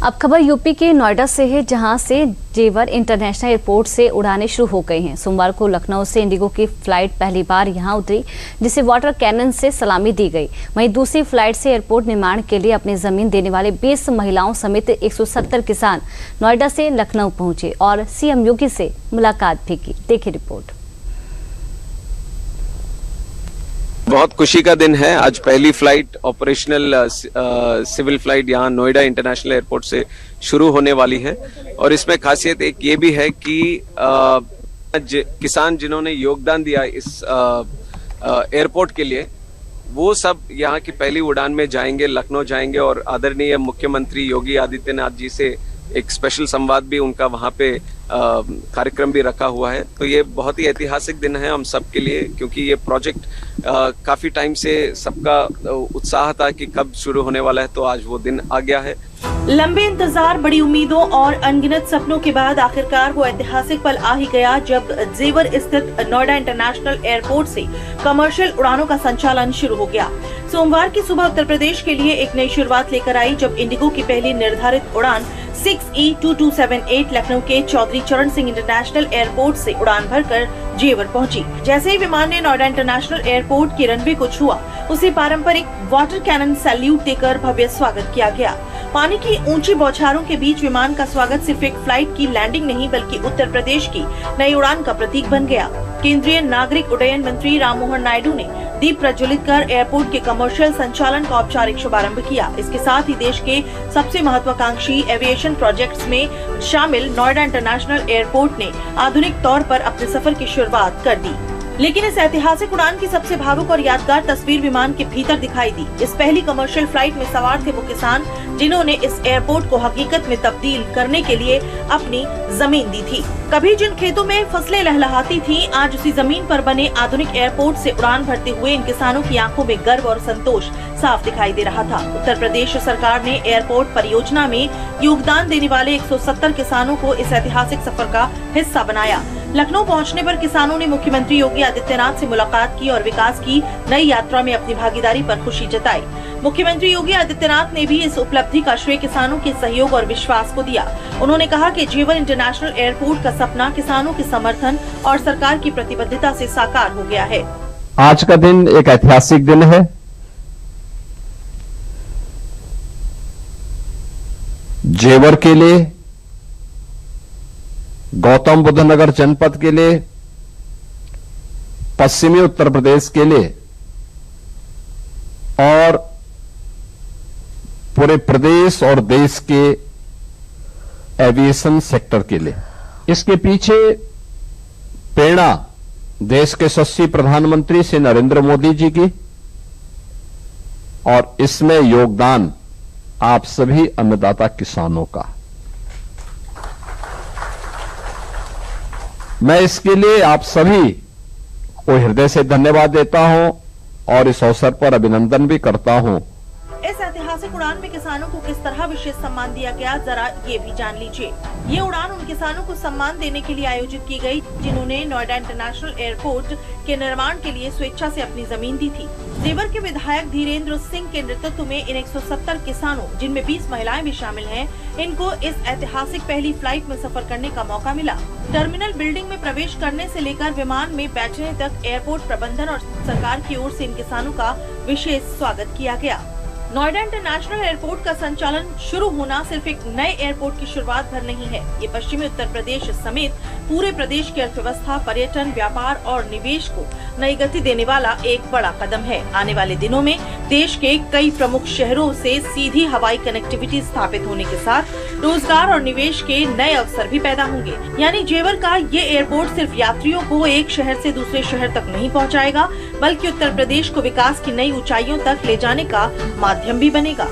अब खबर यूपी के नोएडा से है, जहां से जेवर इंटरनेशनल एयरपोर्ट से उड़ानें शुरू हो गई हैं। सोमवार को लखनऊ से इंडिगो की फ्लाइट पहली बार यहां उतरी, जिसे वाटर कैनन से सलामी दी गई। वहीं दूसरी फ्लाइट से एयरपोर्ट निर्माण के लिए अपनी जमीन देने वाले 20 महिलाओं समेत 170 किसान नोएडा से लखनऊ पहुंचे और सीएम योगी से मुलाकात भी की। देखिए रिपोर्ट। बहुत खुशी का दिन है। आज पहली फ्लाइट ऑपरेशनल सिविल फ्लाइट यहाँ नोएडा इंटरनेशनल एयरपोर्ट से शुरू होने वाली है और इसमें खासियत एक ये भी है कि किसान जिन्होंने योगदान दिया इस एयरपोर्ट के लिए, वो सब यहाँ की पहली उड़ान में जाएंगे, लखनऊ जाएंगे और आदरणीय मुख्यमंत्री योगी आदित्यनाथ जी से एक स्पेशल संवाद भी उनका वहाँ पे कार्यक्रम भी रखा हुआ है। तो ये बहुत ही ऐतिहासिक दिन है हम सब के लिए, क्योंकि ये प्रोजेक्ट काफी टाइम से सबका उत्साह था कि कब शुरू होने वाला है, तो आज वो दिन आ गया है। लंबे इंतजार, बड़ी उम्मीदों और अनगिनत सपनों के बाद आखिरकार वो ऐतिहासिक पल आ ही गया जब जेवर स्थित नोएडा इंटरनेशनल एयरपोर्ट से कमर्शियल उड़ानों का संचालन शुरू हो गया। सोमवार की सुबह उत्तर प्रदेश के लिए एक नई शुरुआत लेकर आई, जब इंडिगो की पहली निर्धारित उड़ान 6E2278 लखनऊ के चौधरी चरण सिंह इंटरनेशनल एयरपोर्ट से उड़ान भरकर जेवर पहुंची। जैसे ही विमान ने नोएडा इंटरनेशनल एयरपोर्ट के रनवे को छुआ, उसे पारंपरिक वाटर कैनन सैल्यूट देकर भव्य स्वागत किया गया। पानी की ऊंची बौछारों के बीच विमान का स्वागत सिर्फ एक फ्लाइट की लैंडिंग नहीं, बल्कि उत्तर प्रदेश की नई उड़ान का प्रतीक बन गया। केंद्रीय नागरिक उड्डयन मंत्री राममोहन नायडू ने दीप प्रज्वलित कर एयरपोर्ट के कमर्शियल संचालन का औपचारिक शुभारंभ किया। इसके साथ ही देश के सबसे महत्वाकांक्षी एविएशन प्रोजेक्ट्स में शामिल नोएडा इंटरनेशनल एयरपोर्ट ने आधुनिक तौर पर अपने सफर की शुरुआत कर दी। लेकिन इस ऐतिहासिक उड़ान की सबसे भावुक और यादगार तस्वीर विमान के भीतर दिखाई दी। इस पहली कमर्शियल फ्लाइट में सवार थे वो किसान जिन्होंने इस एयरपोर्ट को हकीकत में तब्दील करने के लिए अपनी जमीन दी थी। कभी जिन खेतों में फसलें लहलहाती थीं, आज उसी जमीन पर बने आधुनिक एयरपोर्ट से उड़ान भरते हुए इन किसानों की आंखों में गर्व और संतोष साफ दिखाई दे रहा था। उत्तर प्रदेश सरकार ने एयरपोर्ट परियोजना में योगदान देने वाले 170 किसानों को इस ऐतिहासिक सफर का हिस्सा बनाया। लखनऊ पहुंचने पर किसानों ने मुख्यमंत्री योगी आदित्यनाथ से मुलाकात की और विकास की नई यात्रा में अपनी भागीदारी पर खुशी जताई। मुख्यमंत्री योगी आदित्यनाथ ने भी इस उपलब्धि का श्रेय किसानों के सहयोग और विश्वास को दिया। उन्होंने कहा कि जेवर इंटरनेशनल एयरपोर्ट का सपना किसानों के समर्थन और सरकार की प्रतिबद्धता से साकार हो गया है। आज का दिन एक ऐतिहासिक दिन है। जेवर के लिए, गौतम बुद्ध नगर जनपद के लिए, पश्चिमी उत्तर प्रदेश के लिए और पूरे प्रदेश और देश के एविएशन सेक्टर के लिए। इसके पीछे प्रेरणा देश के यशस्वी प्रधानमंत्री श्री नरेंद्र मोदी जी की और इसमें योगदान आप सभी अन्नदाता किसानों का। मैं इसके लिए आप सभी को हृदय से धन्यवाद देता हूं और इस अवसर पर अभिनंदन भी करता हूं। इस ऐतिहासिक उड़ान में किसानों को किस तरह विशेष सम्मान दिया गया, जरा ये भी जान लीजिए। ये उड़ान उन किसानों को सम्मान देने के लिए आयोजित की गई जिन्होंने नोएडा इंटरनेशनल एयरपोर्ट के निर्माण के लिए स्वेच्छा से अपनी जमीन दी थी। जेवर के विधायक धीरेन्द्र सिंह के नेतृत्व में इन 170 किसानों, जिनमें 20 महिलाएं भी शामिल हैं, इनको इस ऐतिहासिक पहली फ्लाइट में सफर करने का मौका मिला। टर्मिनल बिल्डिंग में प्रवेश करने से लेकर विमान में बैठने तक एयरपोर्ट प्रबंधन और सरकार की ओर से इन किसानों का विशेष स्वागत किया गया। नोएडा इंटरनेशनल एयरपोर्ट का संचालन शुरू होना सिर्फ एक नए एयरपोर्ट की शुरुआत भर नहीं है। ये पश्चिमी उत्तर प्रदेश समेत पूरे प्रदेश की अर्थव्यवस्था, पर्यटन, व्यापार और निवेश को नई गति देने वाला एक बड़ा कदम है। आने वाले दिनों में देश के कई प्रमुख शहरों से सीधी हवाई कनेक्टिविटी स्थापित होने के साथ रोजगार और निवेश के नए अवसर भी पैदा होंगे। यानी जेवर का ये एयरपोर्ट सिर्फ यात्रियों को एक शहर से दूसरे शहर तक नहीं पहुँचाएगा, बल्कि उत्तर प्रदेश को विकास की नई ऊंचाइयों तक ले जाने का माध्यम भी बनेगा।